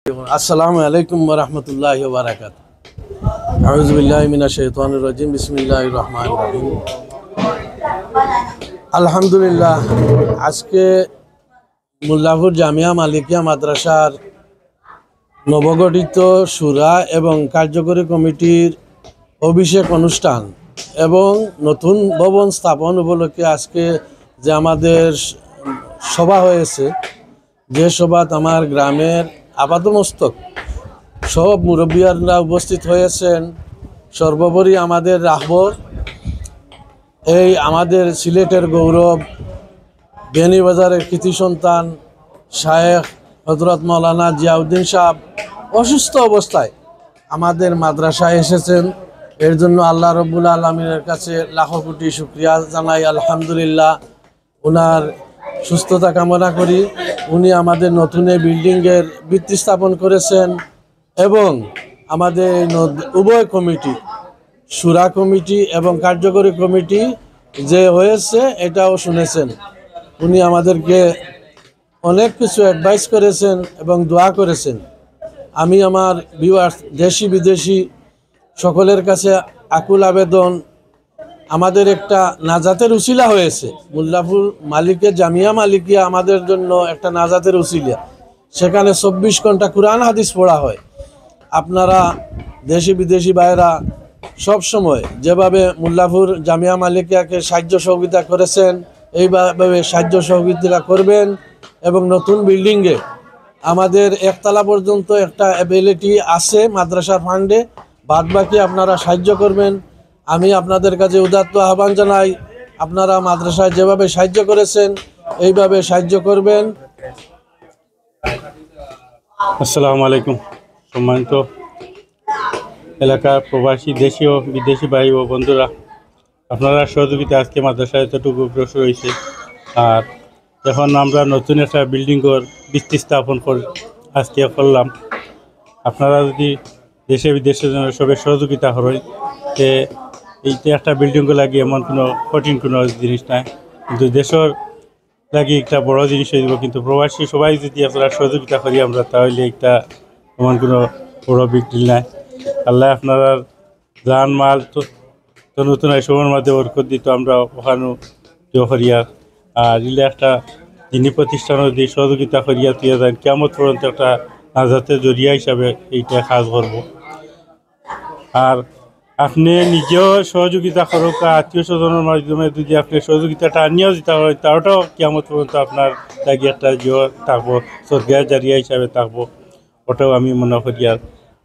আসসালামু আলাইকুম ওয়া রাহমাতুল্লাহি ওয়া বারাকাতুহু। আউযু বিল্লাহি মিনাশ শাইতানির রাজিম। বিসমিল্লাহির রহমানির রহিম। আলহামদুলিল্লাহ, আজকে মোল্লাপুর জামিয়া মালিকিয়া মাদ্রাসার নবগঠিত শুরা এবং কার্যকরী কমিটির অভিষেক অনুষ্ঠান এবং নতুন ভবন স্থাপন উপলক্ষে আজকে যে আমাদের সভা হয়েছে, যে সভাত আমার গ্রামের আপাদমস্তক সব মুরব্বিয়ানরা উপস্থিত হয়েছেন। সর্বোপরি আমাদের রাহবর, এই আমাদের সিলেটের গৌরব, বেনিবাজারের কৃতি সন্তান শায়েখ হযরত মাওলানা জিয়াউদ্দিন সাহেব অসুস্থ অবস্থায় আমাদের মাদ্রাসায় এসেছেন। এর জন্য আল্লাহ রব্বুল আলামিনের কাছে লাখো কোটি শুকরিয়া জানাই। আলহামদুলিল্লাহ, ওনার সুস্থতা কামনা করি। উনি আমাদের নতুন এই বিল্ডিংয়ের ভিত্তি স্থাপন করেছেন এবং আমাদের উভয় কমিটি, শুরা কমিটি এবং কার্যকরী কমিটি যে হয়েছে এটাও শুনেছেন। উনি আমাদেরকে অনেক কিছু অ্যাডভাইস করেছেন এবং দোয়া করেছেন। আমি আমার ভিউয়ার্স, দেশি বিদেশি সকলের কাছে আকুল আবেদন, আমাদের একটা নাজাতের উসিলা হয়েছে। মোল্লাপুর মালিকের জামিয়া মালিকিয়া আমাদের জন্য একটা নাজাতের উসিলা। সেখানে 24 ঘন্টা কুরআন হাদিস পড়া হয়। আপনারা দেশি বিদেশি ভাইরা সব সময় যেভাবে মোল্লাপুর জামিয়া মালিকিয়াকে সাহায্য সহযোগিতা করেছেন, এইভাবে সাহায্য সহযোগিতা করবেন এবং নতুন বিল্ডিংয়ে আমাদের একতলা পর্যন্ত একটা অ্যাবিলিটি আছে মাদ্রাসার ফান্ডে, বাদবাকি আপনারা সাহায্য করবেন। আমি আপনাদের কাছে উদাত্ত আহ্বান জানাই, আপনারা মাদ্রাসায় যেভাবে সাহায্য করেছেন এইভাবে সাহায্য করবেন। আসসালামু আলাইকুম। সম্মানিত এলাকার প্রবাসী, দেশি ও বিদেশি ভাই ও বন্ধুরা, আপনারা সহযোগিতা আজকে মাদ্রাসায় এতটুকু অগ্রসর হয়েছে। আর এখন আমরা নতুন একটা বিল্ডিংয়ের ভিত্তি স্থাপন আজকে করলাম। আপনারা যদি দেশে বিদেশের জন্য সবাই সহযোগিতা করেন, এইটা একটা বিল্ডিংও লাগে এমন কোনো কঠিন কোনো জিনিস নাই, কিন্তু দেশের লাগে একটা বড় জিনিস হয়ে যাব। কিন্তু প্রবাসী সবাই যদি আপনারা সহযোগিতা করি আমরা, তাহলে একটা এমন কোনো বড় বিক্রি নাই। আল্লাহ আপনারা জান মাল তো নতুন সময়ের মধ্যে বরকত দিত, আমরা ওখানে করিয়া আর ইলে একটা যিনি প্রতিষ্ঠানও দিয়ে সহযোগিতা করিয়া তুই যান কিয়ামত পর্যন্ত একটা নাজাতের জরিয়া হিসাবে এইটা কাজ করব। আর আপনি নিজেও সহযোগিতা করুক, আত্মীয় স্বজনের মাধ্যমে যদি আপনি সহযোগিতাটা আনিয়েও দিতে হয়, তাওটাও কিয়ামত পর্যন্ত আপনার লাগি একটা জিও থাকবো, সরকার জারিয়া হিসাবে থাকবো, ওটাও আমি মনে করি।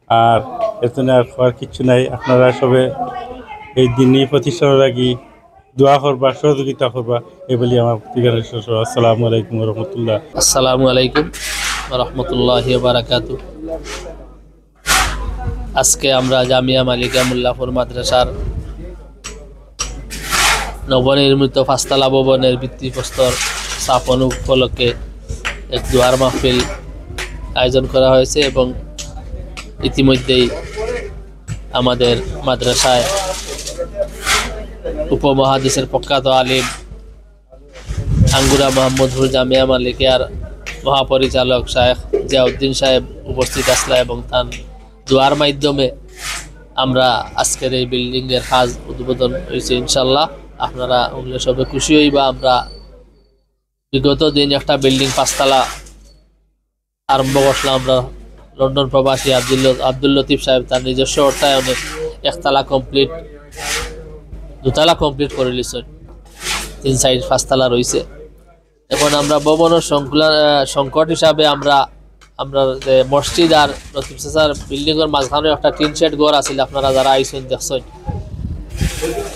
আর এখানে আর কিছু নাই। আপনারা সবে এই দিনই প্রতিষ্ঠানের লাগি দোয়া করবা, সহযোগিতা করবা, এই বলি আমার ঠিকানা। আসসালামু আলাইকুম রহমতুল্লাহ। আসসালামু আলাইকুম রহমতুল্লাহি ওয়া বারাকাতুহু। আজকে আমরা জামিয়া মালিকিয়া মোল্লাপুর মাদ্রাসার নবনির্মিত পাঁচতলা ভবনের ভিত্তিপ্রস্তর স্থাপন উপলক্ষে এক দোয়ার মাহফিল আয়োজন করা হয়েছে এবং ইতিমধ্যেই আমাদের মাদ্রাসায় উপমহাদেশের প্রখ্যাত আলিম আঙ্গুরা মোহাম্মদপুর জামিয়া মালিকিয়ার মহাপরিচালক শায়েখ জিয়াউদ্দিন সাহেব উপস্থিত আসলা এবং তার দোয়ার মাধ্যমে আমরা আজকের এই বিল্ডিংয়ের কাজ উদ্বোধন হয়েছে। ইনশাল্লাহ আপনারা ওগুলো সবে খুশি হইবা। আমরা বিগত দিন একটা বিল্ডিং পাঁচতলা আরম্ভ করলাম। আমরা লন্ডন প্রবাসী আব্দুল লতিফ সাহেব তার নিজস্ব অর্থায়নে একতলা কমপ্লিট, দুতলা কমপ্লিট করে লিছেন, 3 সাইড 5 রয়েছে। এখন আমরা ভবনের সংকট হিসাবে আমরা মসজিদ আর লতিফ চাচার বিল্ডিংয়ের মাঝখানে একটা টিন শেড ঘর আছিল, আপনারা যারা আইসেন দেখছেন।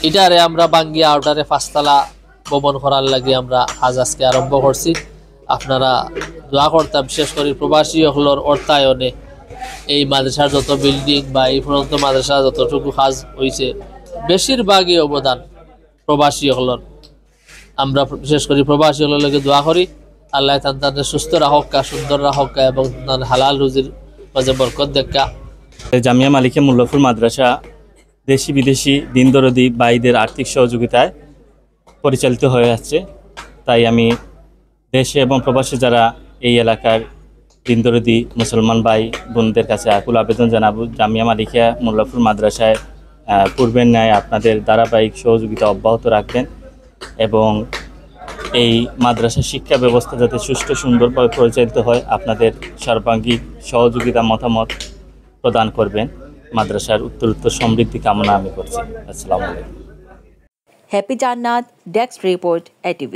এটারে আমরা বাঙ্গিয়া আউটারে 5তলা ভবন করার লাগে আমরা কাজ আজকে আরম্ভ করছি। আপনারা দোয়া করতাম, বিশেষ করে প্রবাসী হলোর অর্থায়নে এই মাদ্রাসার যত বিল্ডিং বা এই পর্যন্ত মাদ্রাসার যতটুকু কাজ হয়েছে বেশিরভাগই অবদান প্রবাসী হলোর। আমরা বিশেষ করে প্রবাসী হলোর লাগে দোয়া করি, আল্লাহ তাদের সুস্থ রাখক, সুন্দর রাখক এবং হালাল রুজির মাঝে বরকত দেখা। জামিয়া মালিকিয়া মোল্লাপুর মাদ্রাসা দেশি বিদেশি দিন দরদি ভাইদের আর্থিক সহযোগিতায় পরিচালিত হয়ে আসছে। তাই আমি দেশে এবং প্রবাসী যারা এই এলাকার দিনদরদি মুসলমান ভাই বোনদের কাছে আকুল আবেদন জানাবো, জামিয়া মালিকিয়া মোল্লাপুর মাদ্রাসায় পূর্বের ন্যায় আপনাদের ধারাবাহিক সহযোগিতা অব্যাহত রাখবেন এবং এই মাদ্রাসা শিক্ষা ব্যবস্থা যাতে সুষ্ঠু সুন্দরভাবে পরিচালিত হয় আপনাদের সর্বাঙ্গীন সহযোগিতা মতামত প্রদান করবেন। মাদ্রাসার উত্তরোত্তর সমৃদ্ধি কামনা আমি করছি। আসসালামু আলাইকুম। Happy Jannat, Desk Report, ATV।